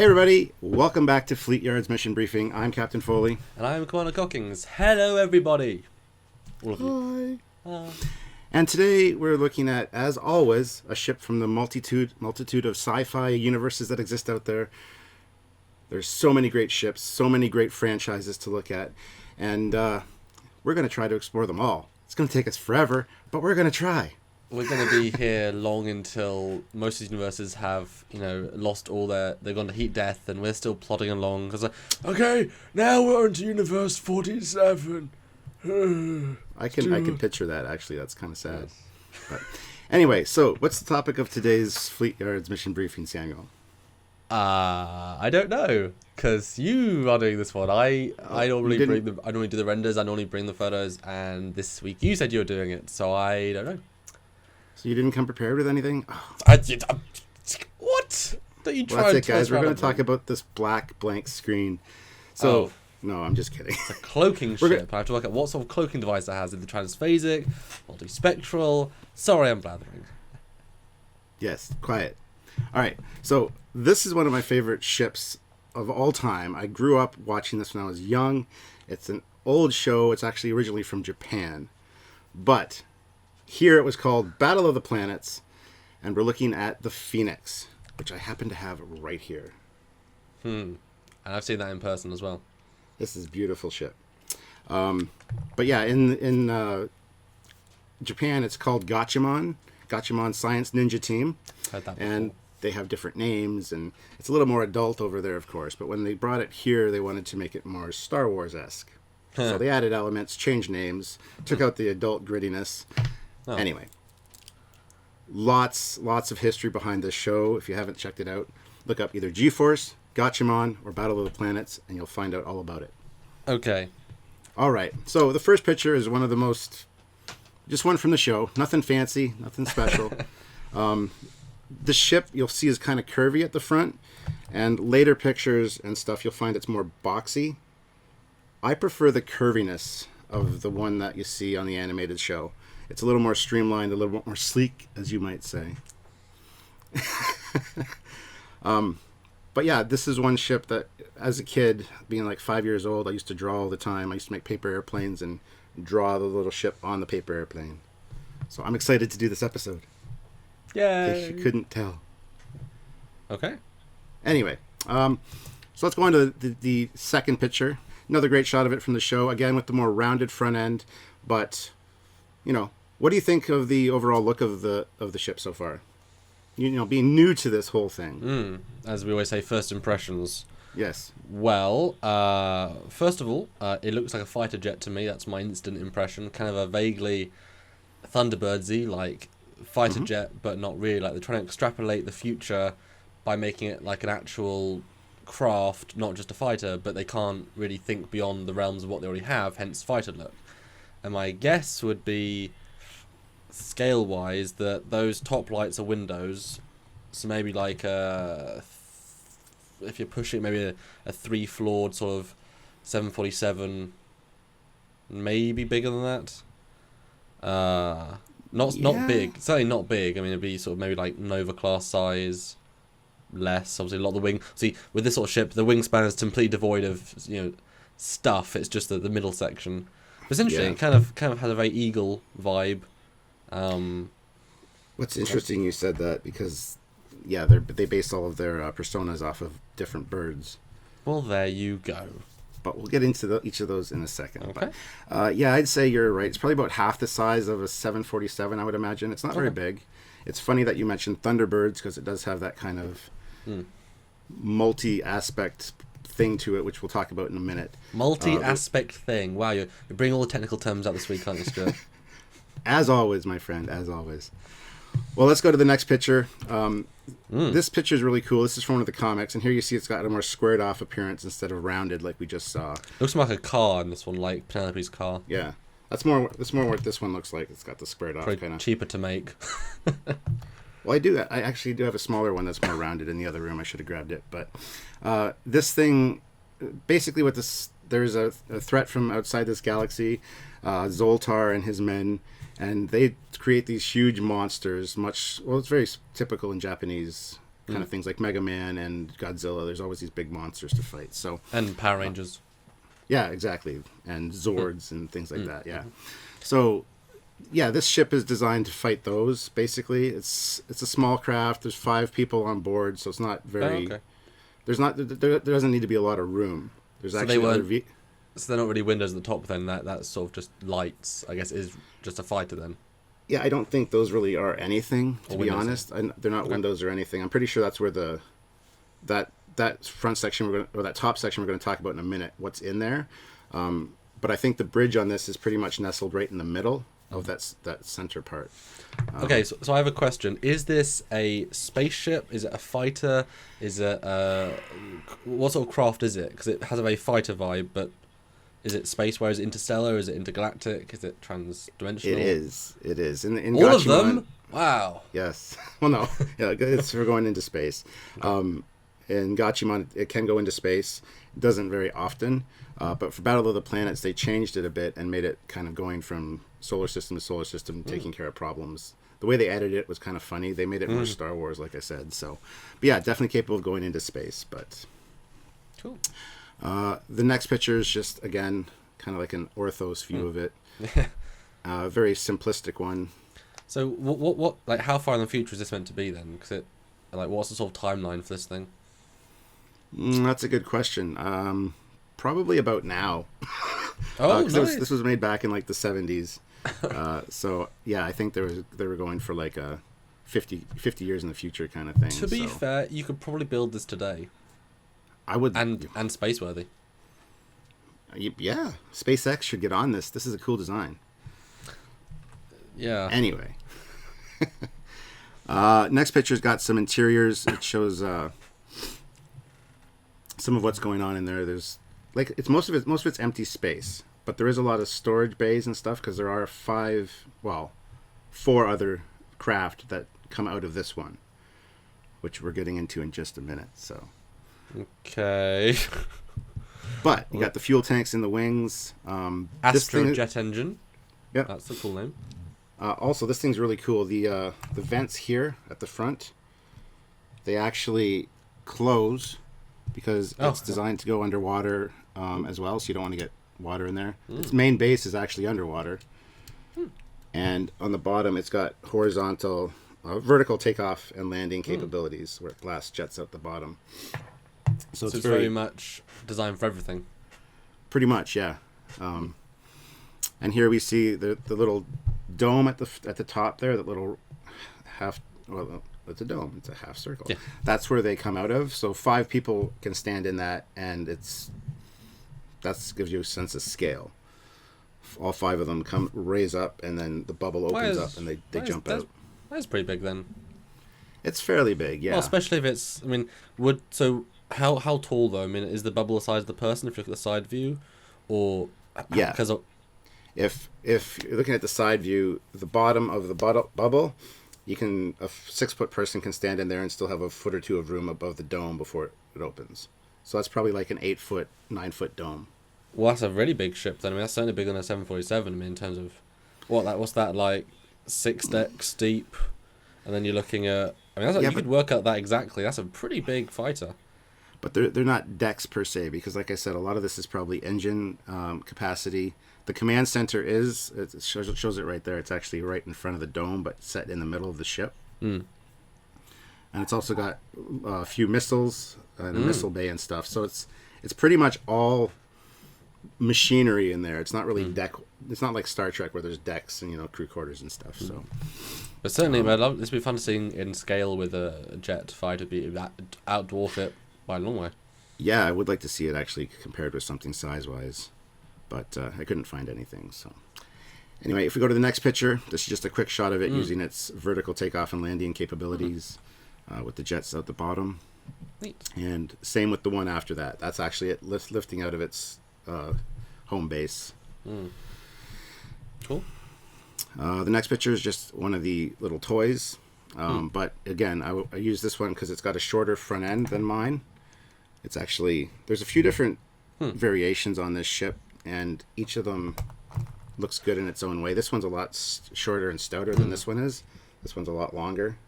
Hey everybody, welcome back to Fleetyards Mission Briefing. I'm Captain Foley. And I'm Commander Cockings. Hello everybody. All of you. Hi. And today we're looking at, as always, a ship from the multitude of sci-fi universes that exist out there. There's so many great ships, so many great franchises to look at, and we're going to try to explore them all. It's going to take us forever, but we're going to try. We're going to be here long until most of these universes have, lost all they've gone to heat death, and we're still plodding along. Because, okay, now we're into universe 47. I can picture that, actually. That's kind of sad. Yes. But anyway, so what's the topic of today's Fleetyards Mission Briefing, Samuel? I don't know, because you are doing this one. I normally do the renders, I normally bring the photos, and this week you said you were doing it, so I don't know. So you didn't come prepared with anything? Oh. What? Don't you try well, that's it, guys. We're going to talk about this black blank screen. So, no, I'm just kidding. It's a cloaking ship. I have to work out what sort of cloaking device it has. Is it transphasic, multispectral? Sorry, I'm blathering. Yes, quiet. All right, so this is one of my favorite ships of all time. I grew up watching this when I was young. It's an old show. It's actually originally from Japan. But here it was called Battle of the Planets, and we're looking at the Phoenix, which I happen to have right here. And I've seen that in person as well. This is a beautiful ship. But yeah, in Japan, it's called Gatchaman Science Ninja Team. Heard that before. And they have different names, and it's a little more adult over there, of course. But when they brought it here, they wanted to make it more Star Wars-esque. So they added elements, changed names, took out the adult grittiness. Oh. Anyway, lots of history behind this show. If you haven't checked it out, look up either G-Force, Gatchaman, or Battle of the Planets, and you'll find out all about it. Okay. All right. So the first picture is one of the most, just one from the show. Nothing fancy, nothing special. The ship you'll see is kind of curvy at the front, and later pictures and stuff you'll find it's more boxy. I prefer the curviness of the one that you see on the animated show. It's a little more streamlined, a little bit more sleek, as you might say. But yeah, this is one ship that, as a kid, being like 5 years old, I used to draw all the time. I used to make paper airplanes and draw the little ship on the paper airplane. So I'm excited to do this episode. Yay! In case you couldn't tell. Okay. Anyway, so let's go on to the second picture. Another great shot of it from the show, again with the more rounded front end. But, what do you think of the overall look of the ship so far? Being new to this whole thing. As we always say, first impressions. Yes. Well, first of all, it looks like a fighter jet to me. That's my instant impression. Kind of a vaguely Thunderbirdsy, like fighter jet, but not really. Like they're trying to extrapolate the future by making it like an actual craft, not just a fighter, but they can't really think beyond the realms of what they already have, hence fighter look. And my guess would be, scale-wise, that those top lights are windows, so maybe like if you're pushing maybe a 3-floored sort of 747, maybe bigger than that. Not big, certainly not big. I mean, it'd be sort of maybe like Nova class size, less. Obviously, a lot of the wing. See, with this sort of ship, the wingspan is completely devoid of stuff. It's just the middle section. But it's interesting. Yeah. It kind of has a very eagle vibe. What's interesting you said that, because they base all of their personas off of different birds. Well, there you go. But we'll get into each of those in a second. Okay. But, I'd say you're right. It's probably about half the size of a 747, I would imagine. It's not very big. It's funny that you mentioned Thunderbirds, because it does have that kind of multi-aspect thing to it, which we'll talk about in a minute. Multi-aspect thing. Wow, you're bringing all the technical terms out this week, aren't you, Stuart? As always, my friend, as always. Well, let's go to the next picture. This picture is really cool. This is from one of the comics, and here you see it's got a more squared off appearance instead of rounded like we just saw. Looks more like a car in this one, like Penelope's car. Yeah, that's more what this one looks like. It's got the squared off kind of. Cheaper to make. Well, I actually do have a smaller one that's more rounded in the other room. I should have grabbed it, but this thing, basically, there's a threat from outside this galaxy, Zoltar and his men. And they create these huge monsters, it's very typical in Japanese kind of things like Mega Man and Godzilla. There's always these big monsters to fight. So And Power Rangers. yeah, exactly, and Zords and things like that. Yeah, so yeah, this ship is designed to fight those. Basically, it's a small craft. There's 5 people on board, so it's not very. Oh, okay. There doesn't need to be a lot of room. There's So actually So they're not really windows at the top then, that's sort of just lights, I guess, is just a fighter then. Yeah, I don't think those really are anything, to be windows, honest. They're not windows or anything. I'm pretty sure that's where that front section or that top section we're going to talk about in a minute, what's in there. But I think the bridge on this is pretty much nestled right in the middle of that center part. Okay, so I have a question. Is this a spaceship? Is it a fighter? Is it what sort of craft is it? Because it has a very fighter vibe, but is it space? Where is it interstellar? Is it intergalactic? Is it transdimensional? It is. In All of Gatchaman, them? Wow. Yes. Well, no. Yeah, it's for going into space. In Gatchaman, it can go into space. It doesn't very often. But for Battle of the Planets, they changed it a bit and made it kind of going from solar system to solar system, taking care of problems. The way they edited it was kind of funny. They made it more Star Wars, like I said. So, but yeah, definitely capable of going into space. But Cool. the next picture is just, again, kind of like an orthos view of it. Very simplistic one. So what like how far in the future is this meant to be then? Because it like what's the sort of timeline for this thing? That's a good question. Probably about now. Oh, 'cause nice. this was made back in like the 70s. So yeah, I think they were going for like a 50 years in the future kind of thing. To be fair, you could probably build this today. I would, and space worthy. Yeah, SpaceX should get on this. This is a cool design. Yeah. Anyway, next picture's got some interiors. It shows some of what's going on in there. There's like most of it's empty space, but there is a lot of storage bays and stuff because there are 4 other craft that come out of this one, which we're getting into in just a minute. So. Okay. But you got the fuel tanks in the wings. Astrojet engine. Yeah, that's a cool name. Also, this thing's really cool. The vents here at the front, they actually close because it's designed to go underwater as well. So you don't want to get water in there. Its main base is actually underwater, and on the bottom it's got vertical takeoff and landing capabilities where glass jets out the bottom. So it's very much designed for everything. Pretty much, yeah. And here we see the little dome at the top there, that little half. Well, it's a dome. It's a half circle. Yeah. That's where they come out of. So 5 people can stand in that, and that gives you a sense of scale. All 5 of them raise up, and then the bubble opens up, and they jump out. That's pretty big then. It's fairly big, yeah. Well, especially if it's. I mean, how tall though? I mean, is the bubble the size of the person if you look at the side view, or yeah? Because if you're looking at the side view, the bottom of the bubble, a 6-foot person can stand in there and still have a foot or 2 of room above the dome before it opens. So that's probably like an 8-foot, 9-foot dome. Well, that's a really big ship then. I mean, that's certainly bigger than a 747. I mean, in terms of what's that like 6 decks deep, and then you're looking at. I mean, you could work out that exactly. That's a pretty big fighter. But they're not decks per se, because like I said, a lot of this is probably engine capacity. The command center it shows it right there. It's actually right in front of the dome, but set in the middle of the ship. And it's also got a few missiles and a missile bay and stuff. So it's pretty much all machinery in there. It's not really deck. It's not like Star Trek where there's decks and crew quarters and stuff. So, but certainly, this would be fun to see in scale with a jet fighter outdwarf it by a long way. Yeah, I would like to see it actually compared with something size-wise, but I couldn't find anything. So, anyway, if we go to the next picture, this is just a quick shot of it using its vertical takeoff and landing capabilities with the jets out the bottom. Neat. And same with the one after that. That's actually it lifting out of its home base. Cool. The next picture is just one of the little toys. But again, I use this one because it's got a shorter front end than mine. It's actually, there's a few different variations on this ship, and each of them looks good in its own way. This one's a lot shorter and stouter than this one is. This one's a lot longer.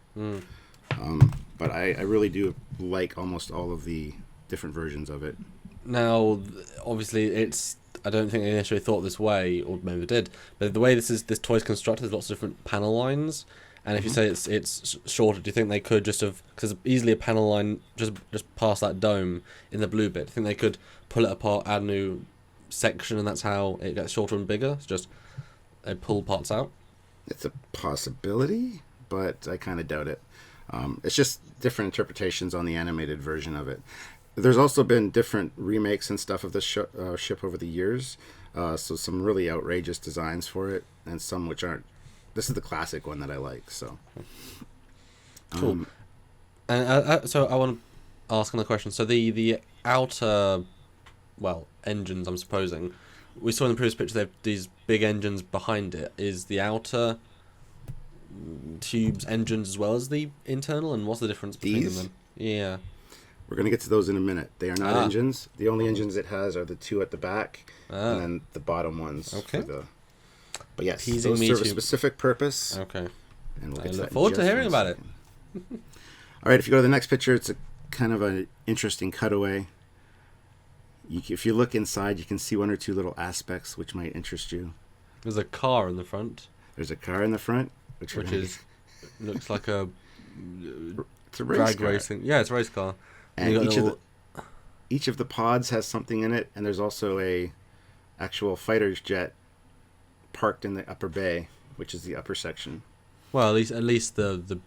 But I really do like almost all of the different versions of it. Now, obviously, I don't think they initially thought this way, or maybe they did. But the way this toy's constructed, there's lots of different panel lines. And if you say it's shorter, do you think they could just have, because easily a panel line just past that dome in the blue bit? Do you think they could pull it apart, add a new section, and that's how it gets shorter and bigger? It's just they pull parts out. It's a possibility, but I kind of doubt it. It's just different interpretations on the animated version of it. There's also been different remakes and stuff of this ship over the years. So some really outrageous designs for it, and some which aren't. This is the classic one that I like. So cool. And so I want to ask another question. So the outer, engines, I'm supposing, we saw in the previous picture they have these big engines behind it. Is the outer tubes engines as well as the internal, and what's the difference between them? Yeah. We're going to get to those in a minute. They are not engines. The only engines it has are the two at the back, and then the bottom ones. Okay. But yes, those serve a specific purpose. Okay. And I look forward to hearing about it. All right, if you go to the next picture, it's a kind of an interesting cutaway. If you look inside, you can see one or two little aspects which might interest you. There's a car in the front. There's a car in the front, which looks like a it's a race car. Racing. Yeah, it's a race car. And each of the pods has something in it, and there's also a actual fighter's jet parked in the upper bay, which is the upper section. Well, at least the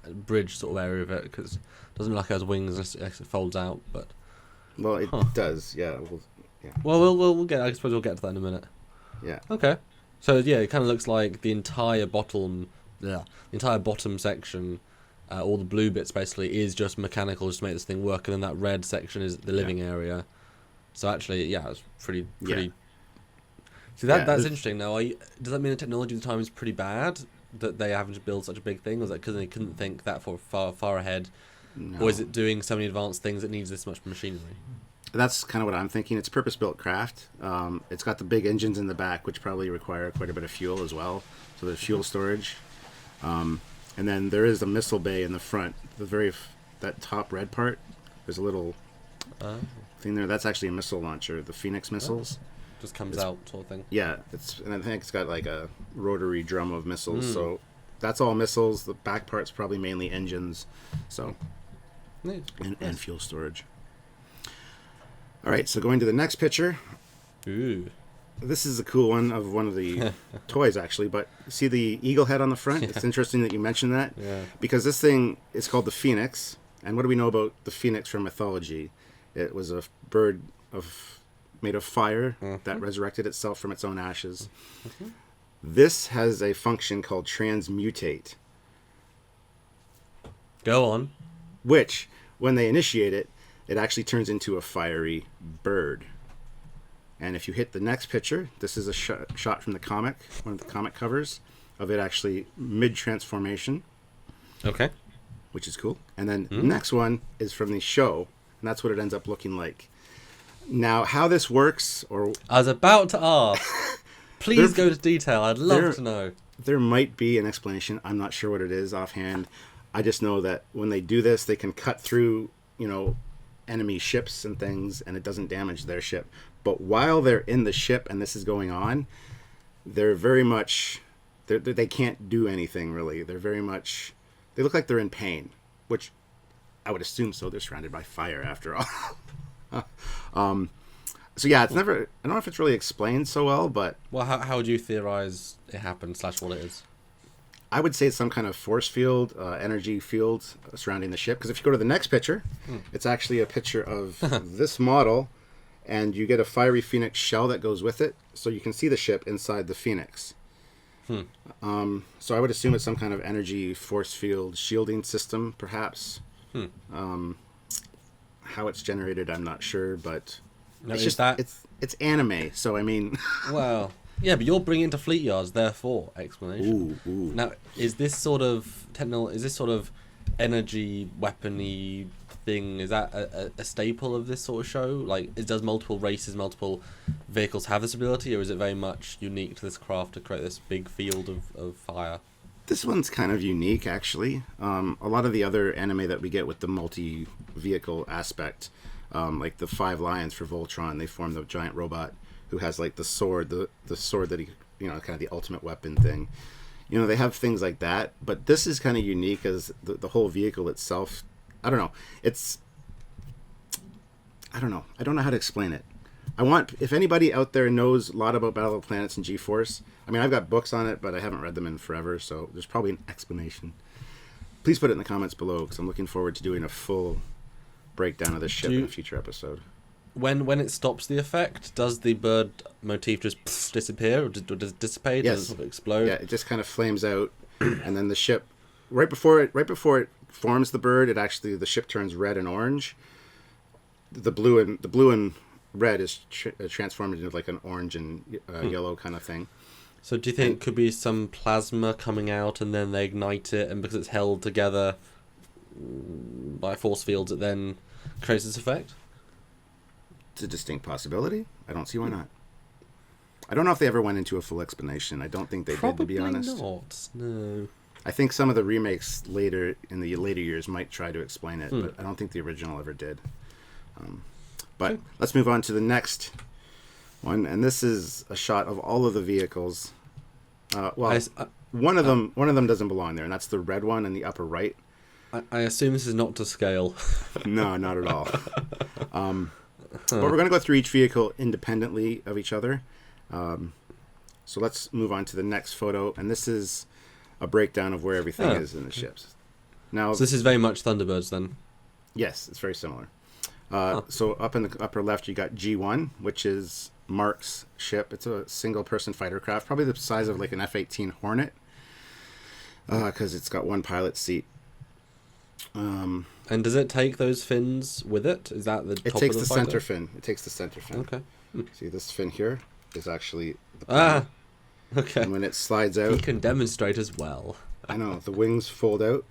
bridge sort of area of it, because it doesn't look like it has wings as it folds out. But it does, yeah. Well, we'll get. I suppose we'll get to that in a minute. Yeah. Okay. So yeah, it kind of looks like the entire bottom section. All the blue bits basically is just mechanical, just to make this thing work, and then that red section is the living area. So actually, yeah, it's pretty. Yeah. See, that's interesting. Now, does that mean the technology at the time is pretty bad that they haven't to build such a big thing, or is that because they couldn't think that far ahead, or is it doing so many advanced things that needs this much machinery? That's kind of what I'm thinking. It's purpose-built craft. It's got the big engines in the back, which probably require quite a bit of fuel as well. So there's fuel storage. And then there is a missile bay in the front. That top red part, there's a little thing there. That's actually a missile launcher, the Phoenix missiles. Just comes out sort of thing. Yeah, and I think it's got like a rotary drum of missiles. So that's all missiles. The back part's probably mainly engines. So and fuel storage. All right, so going to the next picture. Ooh. This is a cool one of the toys, actually. But see the eagle head on the front? Yeah. It's interesting that you mentioned that. Yeah. Because this thing is called the Phoenix. And what do we know about the Phoenix from mythology? It was a bird made of fire that resurrected itself from its own ashes. Mm-hmm. This has a function called transmutate. Go on. Which, when they initiate it, it actually turns into a fiery bird. And if you hit the next picture, this is a shot from the comic, one of the comic covers of it actually mid-transformation. Okay. Which is cool. And then the next one is from the show, and that's what it ends up looking like. Now, how this works, I was about to ask. Please go to detail. I'd love to know. There might be an explanation. I'm not sure what it is offhand. I just know that when they do this, they can cut through, enemy ships and things, and it doesn't damage their ship. But while they're in the ship and this is going on, they're very much... They can't do anything, really. They look like they're in pain, which I would assume so. They're surrounded by fire, after all. So yeah, it's never... I don't know if it's really explained so well, but... Well, how would you theorize it happened / what it is? I would say it's some kind of force field, energy field surrounding the ship. Because if you go to the next picture, it's actually a picture of this model, and you get a fiery Phoenix shell that goes with it, so you can see the ship inside the Phoenix. So I would assume it's some kind of energy force field shielding system, perhaps. How it's generated, I'm not sure, but now, it's anime, so I mean... Well, yeah, but you're bringing it to Fleetyards, therefore, explanation. Ooh. Now, is this sort of energy weapony thing, is that a staple of this sort of show? Like, does multiple races, multiple vehicles have this ability, or is it very much unique to this craft to create this big field of fire? This one's kind of unique, actually. A lot of the other anime that we get with the multi-vehicle aspect, like the Five Lions for Voltron, they form the giant robot who has like the sword, the sword that he, kind of the ultimate weapon thing. They have things like that, but this is kind of unique as the whole vehicle itself. I don't know. I don't know. I don't know how to explain it. If anybody out there knows a lot about Battle of the Planets and G-Force, I mean, I've got books on it, but I haven't read them in forever, so there's probably an explanation. Please put it in the comments below, because I'm looking forward to doing a full breakdown of this ship in a future episode. When it stops the effect, does the bird motif just disappear, or does it dissipate? Yes. Does it sort of explode? Yeah, it just kind of flames out, and then the ship, right before it forms the bird, the ship turns red and orange. The blue and red is transformed into like an orange and yellow kind of thing. So do you think it could be some plasma coming out and then they ignite it, and because it's held together by force fields, it then creates this effect? It's a distinct possibility. I don't see why not. I don't know if they ever went into a full explanation. I don't think they did, to be honest. Probably not, no. I think some of the remakes later years might try to explain it, but I don't think the original ever did. But let's move on to the next one, and this is a shot of all of the vehicles. One of them doesn't belong there, and that's the red one in the upper right. I assume this is not to scale. No, not at all. But we're going to go through each vehicle independently of each other. So let's move on to the next photo, and this is a breakdown of where everything is in the ships. Now, so this is very much Thunderbirds then? Yes, it's very similar. So up in the upper left, you got G1, which is Mark's ship. It's a single-person fighter craft, probably the size of like an F-18 Hornet, because it's got one pilot seat. And does it take those fins with it? Is that the top It takes of the fighter? center fin. It takes the center fin. Okay. See, this fin here is actually the plane. Okay. And when it slides out... He can demonstrate as well. I know. The wings fold out.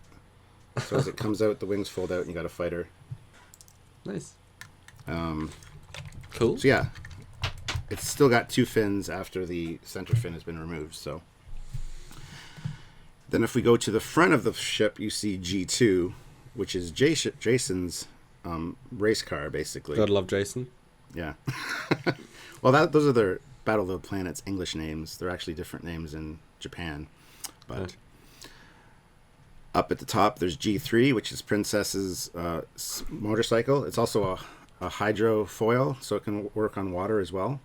So as it comes out, the wings fold out, and you got a fighter. Nice. Cool. So yeah, it's still got two fins after the center fin has been removed. So then if we go to the front of the ship, you see G2, which is Jason's race car, basically. God love Jason. Yeah. Well, those are their Battle of the Planets English names. They're actually different names in Japan. But up at the top, there's G3, which is Princess's motorcycle. It's also a hydrofoil, so it can work on water as well.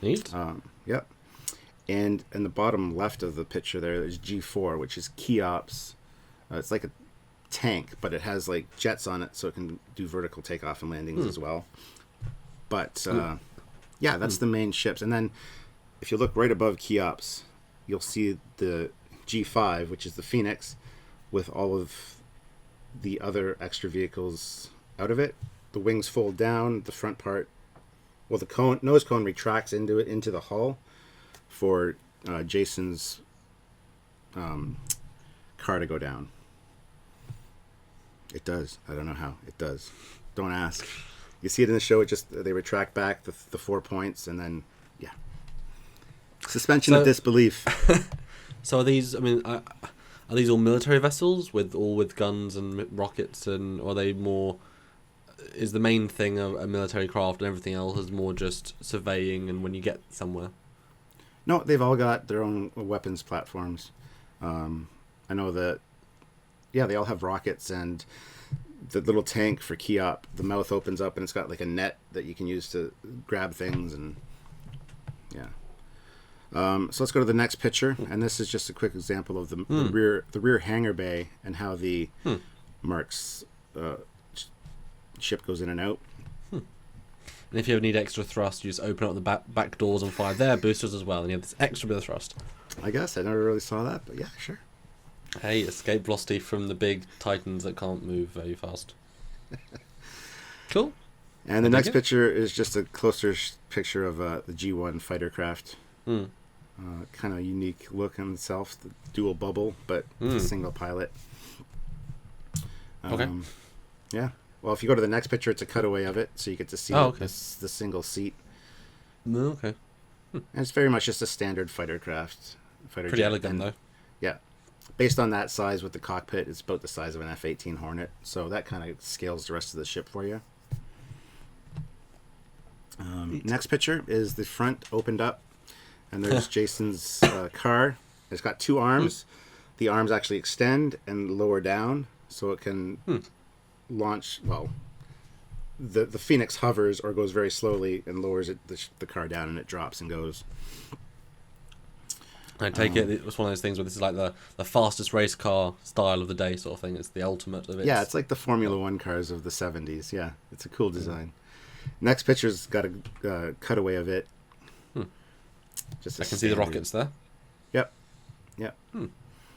Neat. Yep. And in the bottom left of the picture there's G4, which is Cheops. It's like a tank, but it has like jets on it, so it can do vertical takeoff and landings as well. But yeah, that's the main ships. And then if you look right above Cheops, you'll see the G5, which is the Phoenix, with all of the other extra vehicles out of it. The wings fold down, the front part, well, the nose cone retracts into the hull for Jason's car to go down. It does. I don't know how. It does. Don't ask. You see it in the show. They retract back the 4 points, and then suspension of disbelief. So are these? I mean, are these all military vessels with guns and rockets, and or are they more? Is the main thing a military craft, and everything else is more just surveying and when you get somewhere? No, they've all got their own weapons platforms. I know that. Yeah, they all have rockets, and the little tank for Keop, the mouth opens up and it's got like a net that you can use to grab things, and yeah. So let's go to the next picture, and this is just a quick example of the rear hangar bay and how the Mark's ship goes in and out. And if you ever need extra thrust, you just open up the back doors and fire their boosters as well, and you have this extra bit of thrust. I guess I never really saw that, but yeah, sure. Hey, escape velocity from the big titans that can't move very fast. Cool. And the next picture is just a closer picture of the G1 fighter craft. Kind of unique look in itself, the dual bubble, but with a single pilot. Okay. Yeah. Well, if you go to the next picture, it's a cutaway of it, so you get to see the single seat. Okay. And it's very much just a standard fighter craft. Pretty elegant, though. Yeah. based on that size with the cockpit, it's about the size of an F-18 Hornet. So that kind of scales the rest of the ship for you. Next picture is the front opened up, and there's Jason's car. It's got two arms. The arms actually extend and lower down, so it can launch. Well, the Phoenix hovers or goes very slowly and lowers the car down, and it drops and goes. I take it was one of those things where this is like the fastest race car style of the day sort of thing. It's the ultimate of it. Yeah, it's like the Formula One cars of the 70s. Yeah, it's a cool design. Next picture's got a cutaway of it. Just I can see the rockets there. Yep.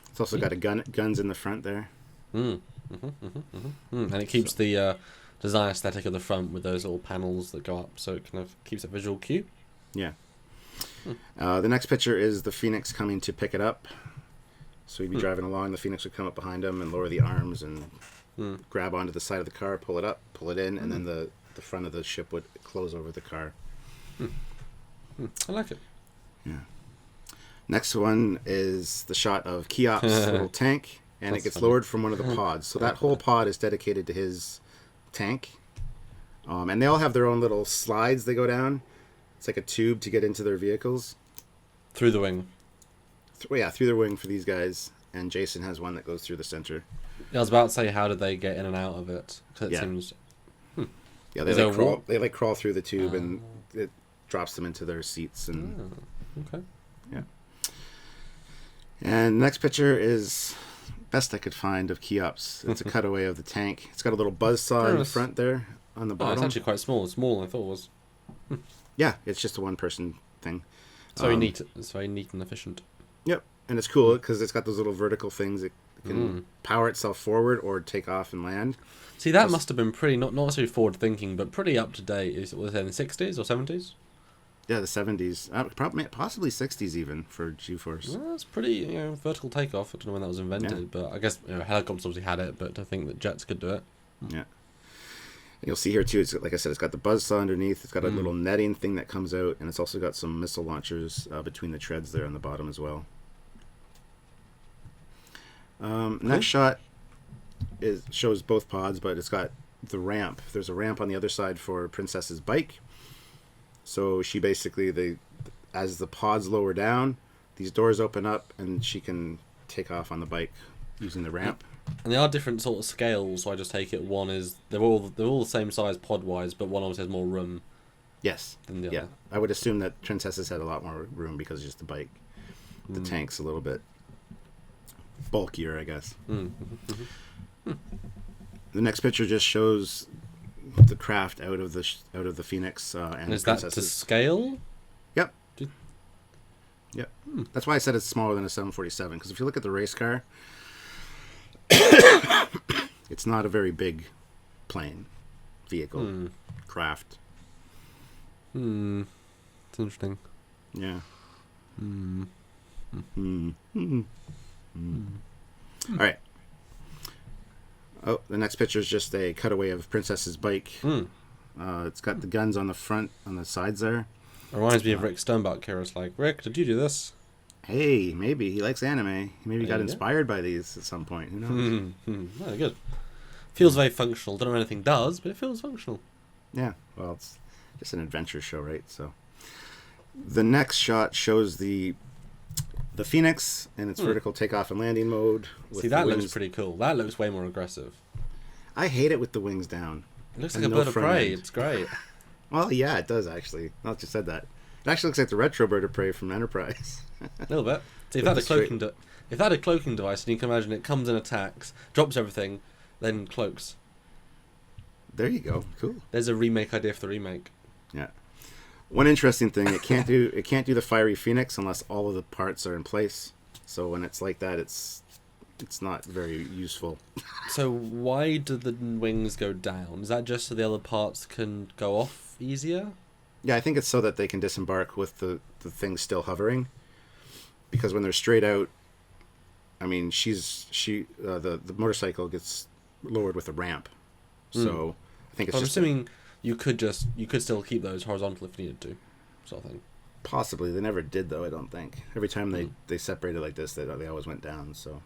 It's also got guns in the front there. And it keeps the design aesthetic of the front with those little panels that go up, so it kind of keeps a visual cue. Yeah. The next picture is the Phoenix coming to pick it up. So he'd be driving along, the Phoenix would come up behind him and lower the arms and grab onto the side of the car, pull it up, pull it in, and then the front of the ship would close over the car. I like it. Yeah. Next one is the shot of Keop's little tank, and That's it gets funny. lowered from one of the pods. So that whole pod is dedicated to his tank. And they all have their own little slides they go down. It's like a tube to get into their vehicles. Through the wing. Through the wing for these guys. And Jason has one that goes through the center. I was about to say, how did they get in and out of it? 'Cause it seems... Yeah, Is there a wall? they crawl through the tube and it drops them into their seats. And Okay. yeah. And next picture is best I could find of Keop's. It's a cutaway of the tank. It's got a little buzzsaw in the front there on the Oh, bottom. it's actually quite small. It's smaller than I thought it was. Yeah, it's just a one-person thing. It's very neat. It's very neat and efficient. Yep, and it's cool because it's got those little vertical things. It can power itself forward or take off and land. See, that must have been pretty, not necessarily forward-thinking, but pretty up-to-date. Was it in the 60s or 70s? Yeah, the 70s. Possibly 60s even for G-Force. Well, that's pretty, vertical takeoff. I don't know when that was invented, but I guess helicopters obviously had it, but I think that jets could do it. Yeah. And you'll see here too, it's, like I said, it's got the buzzsaw underneath. It's got a little netting thing that comes out, and it's also got some missile launchers between the treads there on the bottom as well. Next shot shows both pods, but it's got the ramp. There's a ramp on the other side for Princess's bike. So she basically, as the pods lower down, these doors open up, and she can take off on the bike using the ramp. And they are different sort of scales, so I just take it one is they're all the same size pod wise, but one obviously has more room. Yes. Than the Yeah. other. I would assume that Princess's had a lot more room because it's just the bike. The tank's a little bit bulkier, I guess. The next picture just shows the craft out of the Phoenix and Is that Princess's. to scale? Yep. Yep. That's why I said it's smaller than a 747, because if you look at the race car, it's not a very big plane, vehicle, craft. It's interesting. Yeah. All right. Oh, the next picture is just a cutaway of Princess's bike. It's got the guns on the front, on the sides there. It reminds me of Rick Sternbach here. It's like, Rick, did you do this? Hey, maybe he likes anime. He maybe got you go. inspired by these at some point. Who knows? Very good. Feels very functional. Don't know what anything does, but it feels functional. Yeah. Well, it's just an adventure show, right? So, the next shot shows the Phoenix in its vertical takeoff and landing mode. With See, that the looks wings. pretty cool. That looks way more aggressive. I hate it with the wings down. It looks And like a no bird of front prey. end. It's great. Well, yeah, it does actually. Now that you said that, it actually looks like the retro bird of prey from Enterprise. A little bit. See, if With that had a the if that had a cloaking device, and you can imagine it comes and attacks, drops everything, then cloaks. There you go. Cool. There's a remake idea for the remake. Yeah. One interesting thing, it can't do the fiery Phoenix unless all of the parts are in place. So when it's like that, it's not very useful. So why do the wings go down? Is that just so the other parts can go off easier? Yeah, I think it's so that they can disembark with the thing still hovering. Because when they're straight out, I mean, the motorcycle gets lowered with a ramp. So I think it's I'm just assuming you could still keep those horizontal if needed to, sort of thing. possibly. They never did though, I don't think. Every time they separated like this, they always went down. So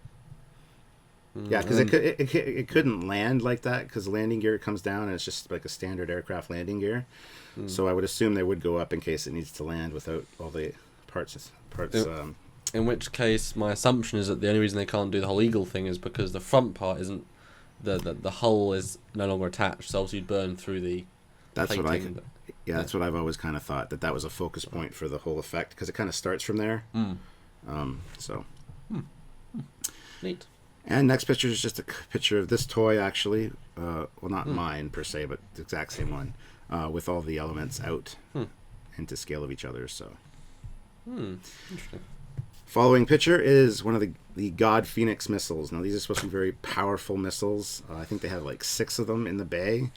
Yeah, because it couldn't land like that because the landing gear comes down and it's just like a standard aircraft landing gear. So I would assume they would go up in case it needs to land without all the parts. In which case, my assumption is that the only reason they can't do the whole eagle thing is because the front part isn't the hull is no longer attached. So obviously you'd burn through the. That's plating, what that's what I've always kind of thought, that was a focus point for the whole effect because it kind of starts from there. Neat. And next picture is just a picture of this toy, actually. Well, not mine per se, but the exact same one, with all the elements out and to scale of each other. So, Interesting. Following picture is one of the God Phoenix missiles. Now, these are supposed to be very powerful missiles. I think they have like 6 of them in the bay.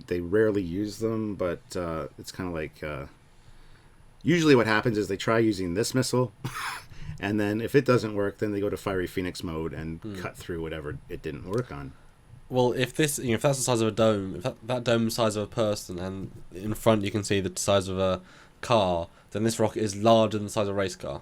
They rarely use them, but it's kind of like... usually what happens is they try using this missile, and then if it doesn't work, then they go to Fiery Phoenix mode and cut through whatever it didn't work on. Well, if that's the size of a dome, if that dome is the size of a person, and in front you can see the size of a car, then this rocket is larger than the size of a race car.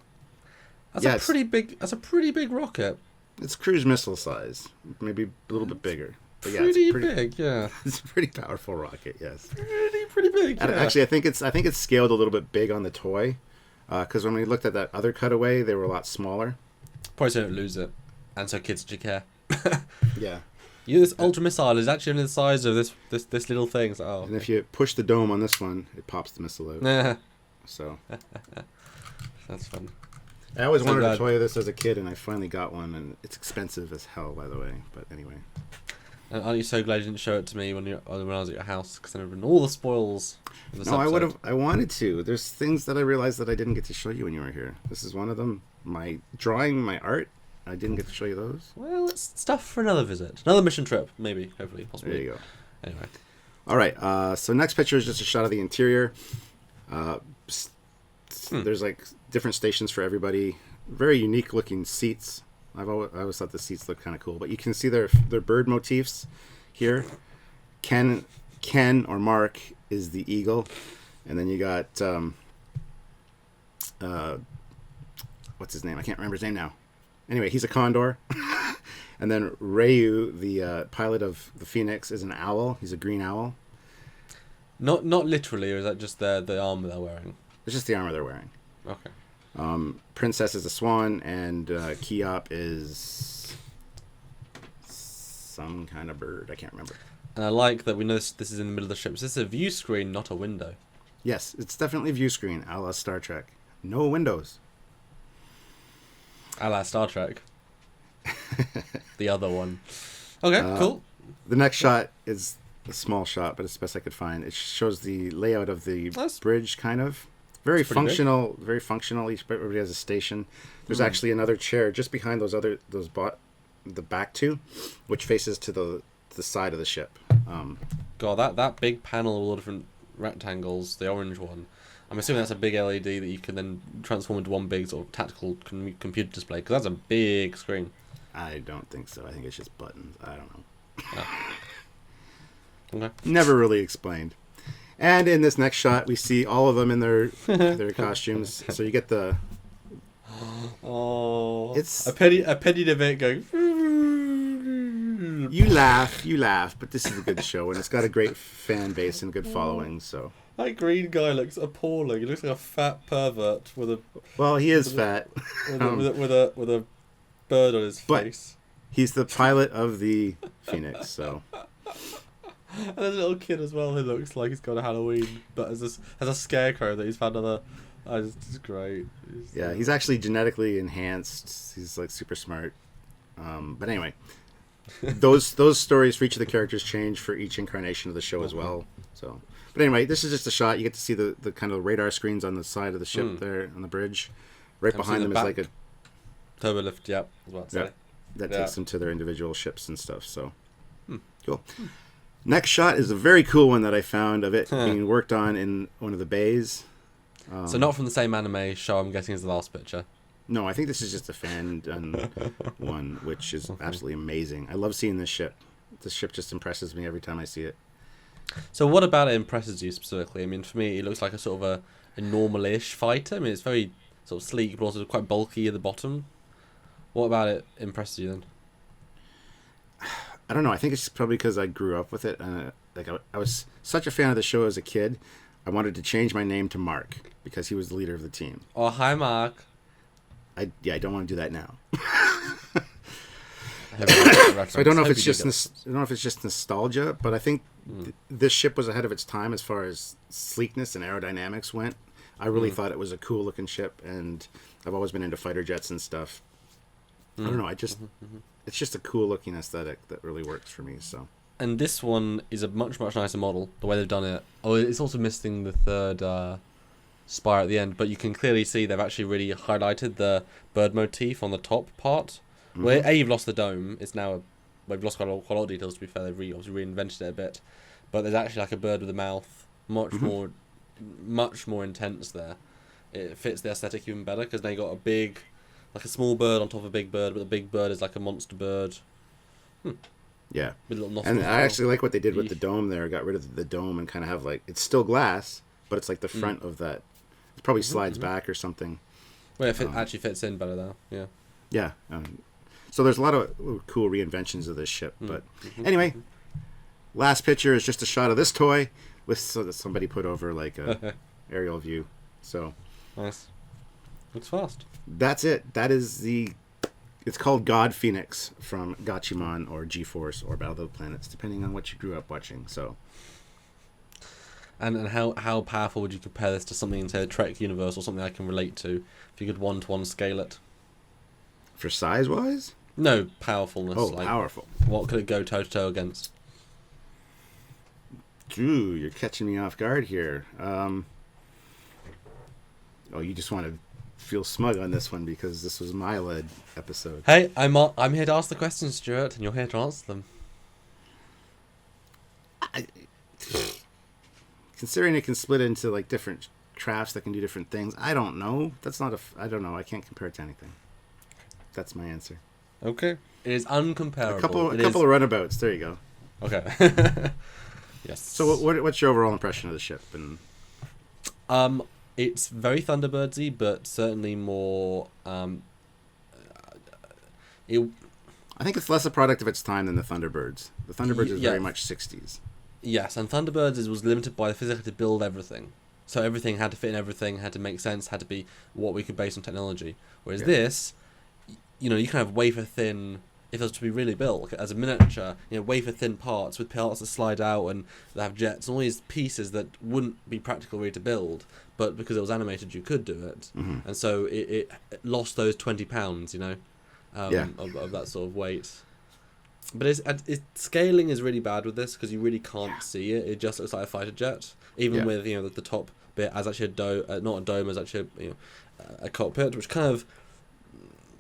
That's a pretty big rocket. It's cruise missile size, maybe a little bit bigger. But yeah, pretty big, yeah. It's a pretty powerful rocket, yes. Pretty big. Yeah. Actually, I think it's scaled a little bit big on the toy, because when we looked at that other Cutaway, they were a lot smaller. Probably so don't lose it, and so kids should care. Yeah. This ultra missile is actually only the size of this little thing. So, and if you push the dome on this one, it pops the missile out. So. That's fun. I always wanted a toy of this as a kid, and I finally got one, and it's expensive as hell, by the way. But anyway. And aren't you so glad you didn't show it to me when I was at your house? Because then it would have been all the spoils. No, I would have. I wanted to. There's things that I realized that I didn't get to show you when you were here. This is one of them. My drawing, my art. I didn't get to show you those. Well, it's stuff for another visit, another mission trip, maybe, hopefully, possibly. There you go. Anyway. All right. So next picture is just a shot of the interior. There's like different stations for everybody. Very unique looking seats. I always thought the seats looked kind of cool, but you can see their bird motifs here. Ken or Mark is the eagle, and then you got what's his name? I can't remember his name now. Anyway, he's a condor, and then Ryu, the pilot of the Phoenix, is an owl. He's a green owl. Not literally, or is that just the armor they're wearing? It's just the armor they're wearing. Okay. Princess is a swan, and Keop is some kind of bird. I can't remember. And I like that we know this is in the middle of the ship. So this is a view screen, not a window. Yes, it's definitely view screen, a la Star Trek. No windows. A la Star Trek. The other one. Okay, cool. The next shot is a small shot, but it's the best I could find. It shows the layout of the bridge, kind of. Very functional. Big. Very functional. Everybody has a station. There's actually another chair just behind the back two, which faces to the side of the ship. God, that big panel of all the different rectangles, the orange one. I'm assuming that's a big LED that you can then transform into one big sort of tactical computer display, because that's a big screen. I don't think so. I think it's just buttons. I don't know. Okay. Never really explained. And in this next shot, we see all of them in their costumes. So you get the... Oh, it's a penny to bit going. You laugh, but this is a good show, and it's got a great fan base and good following. So that green guy looks appalling. He looks like a fat pervert with a. Well, he is fat. With a bird on his face. He's the pilot of the Phoenix, so. And there's a little kid as well who looks like he's got a Halloween, but has a scarecrow that he's found other. It's great. He's actually genetically enhanced. He's like super smart. But anyway, those stories for each of the characters change for each incarnation of the show as well. So, but anyway, this is just a shot. You get to see the kind of radar screens on the side of the ship there on the bridge. Right behind them is like a turbo lift. Yep. That takes them to their individual ships and stuff. So, cool. Next shot is a very cool one that I found of it being worked on in one of the bays. So not from the same anime show, I'm guessing, as the last picture. No, I think this is just a fan-done one, which is absolutely amazing. I love seeing this ship. This ship just impresses me every time I see it. So what about it impresses you specifically? I mean, for me, it looks like a sort of a normal-ish fighter. I mean, it's very sort of sleek, but also quite bulky at the bottom. What about it impresses you then? I don't know. I think it's probably because I grew up with it. I was such a fan of the show as a kid. I wanted to change my name to Mark because he was the leader of the team. Oh, hi, Mark. I don't want to do that now. So I don't know if it's just nostalgia, but I think this ship was ahead of its time as far as sleekness and aerodynamics went. I really thought it was a cool looking ship, and I've always been into fighter jets and stuff. I don't know. It's just a cool looking aesthetic that really works for me. So. And this one is a much nicer model. The way they've done it. Oh, it's also missing the third spire at the end, but you can clearly see they've actually really highlighted the bird motif on the top part. Where you've lost the dome. It's now we've lost quite a lot of details. To be fair, they've obviously reinvented it a bit, but there's actually like a bird with a mouth, much more intense there. It fits the aesthetic even better because they got like a small bird on top of a big bird, but the big bird is like a monster bird. Yeah, and I actually like what they did with the dome there. Got rid of the dome and kind of have like it's still glass, but it's like the front of that. It probably slides back or something. Well, if it actually fits in better though, yeah. Yeah. So there's a lot of cool reinventions of this ship, but anyway, last picture is just a shot of this toy with somebody put over like a aerial view. So nice. Looks fast. That's it. It's called God Phoenix from Gatchaman or G-Force or Battle of the Planets, depending on what you grew up watching. So. And how powerful would you compare this to something in, say, the Trek universe or something I can relate to? If you could 1-to-1 scale it. For size-wise? No, powerfulness. Oh, powerful. What could it go toe-to-toe against? Ooh, you're catching me off guard here. You just want to feel smug on this one because this was my led episode. Hey, I'm here to ask the questions, Stuart, and you're here to answer them. Considering it can split into like different crafts that can do different things, I don't know. I don't know. I can't compare it to anything. That's my answer. Okay. It is uncomparable. A couple of runabouts. There you go. Okay. Yes. So what's your overall impression of the ship? And it's very Thunderbirdsy, but certainly more. I think it's less a product of its time than the Thunderbirds. The Thunderbirds is very much 60s. Yes, and Thunderbirds was limited by the physical to build everything. So everything had to fit in everything, had to make sense, had to be what we could base on technology. Whereas this, you can have wafer thin, if it was to be really built as a miniature, wafer thin parts with parts that slide out and they have jets and all these pieces that wouldn't be practical really to build, but because it was animated you could do it. And so it lost those 20 pounds, of that sort of weight. But its scaling is really bad with this because you really can't see it. It just looks like a fighter jet, even with the top bit as actually not a dome, as actually a cockpit, which kind of.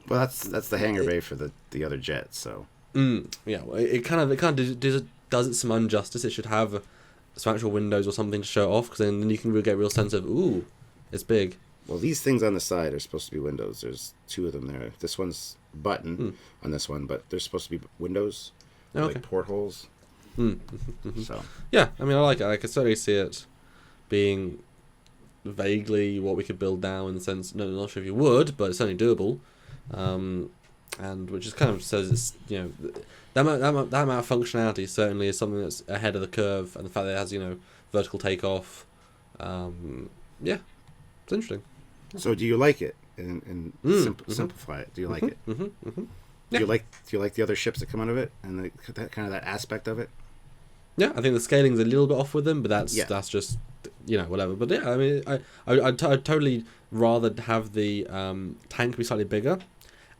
Well, that's the hangar bay for the other jets. So. Well, it kind of does it some injustice. It should have some actual windows or something to show it off, because then you can really get a real sense of it's big. Well, these things on the side are supposed to be windows. There's 2 of them there. This one's button on this one, but there's supposed to be windows, like portholes. So yeah, I mean, I like it. I could certainly see it being vaguely what we could build now, in the sense, no, not sure if you would, but it's certainly doable. And which is kind of says it's that amount of functionality certainly is something that's ahead of the curve, and the fact that it has vertical takeoff, it's interesting. So do you like it? And simplify it. Do you like it? Yeah. Do you like the other ships that come out of it and that aspect of it? Yeah, I think the scaling's a little bit off with them, but that's just whatever. But yeah, I mean, I'd totally rather have the tank be slightly bigger,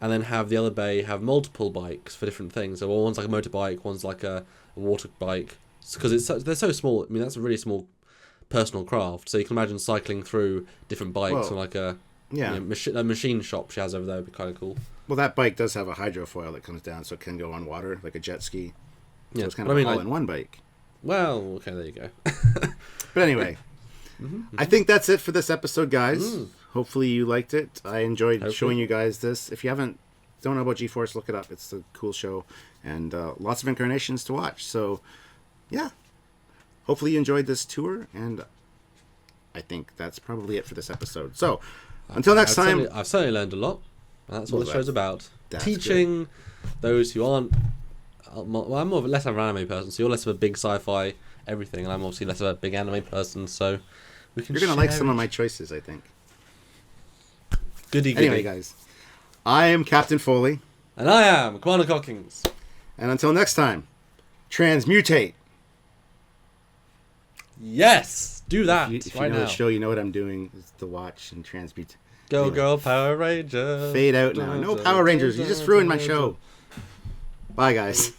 and then have the other bay have multiple bikes for different things. So one's like a motorbike, one's like a water bike, because they're so small. I mean, that's a really small personal craft. So you can imagine cycling through different bikes and like a machine shop she has over there would be kind of cool. Well, that bike does have a hydrofoil that comes down, so it can go on water like a jet ski. So it's kind of all-in-one bike. Well, okay, there you go. But anyway, I think that's it for this episode, guys. Hopefully you liked it. I enjoyed showing you guys this. If you don't know about G-Force, look it up. It's a cool show, and lots of incarnations to watch. So, yeah. Hopefully you enjoyed this tour, and I think that's probably it for this episode. So, until next time... I've certainly learned a lot, and that's what the show's about. That's Teaching those who aren't well, I'm less of an anime person, so you're less of a big sci-fi everything, and I'm obviously less of a big anime person. So we can. You're gonna like some of my choices, I think. Goody. Anyway, guys, I am Captain Foley, and I am Commander Cockings. and until next time, transmutate. Yes, do that If you right know now. the show, you know what I'm doing is to watch and transmute. Go Anyway. girl, Power Ranger. Fade out now. No Power Rangers. You just ruined my show. Bye, guys.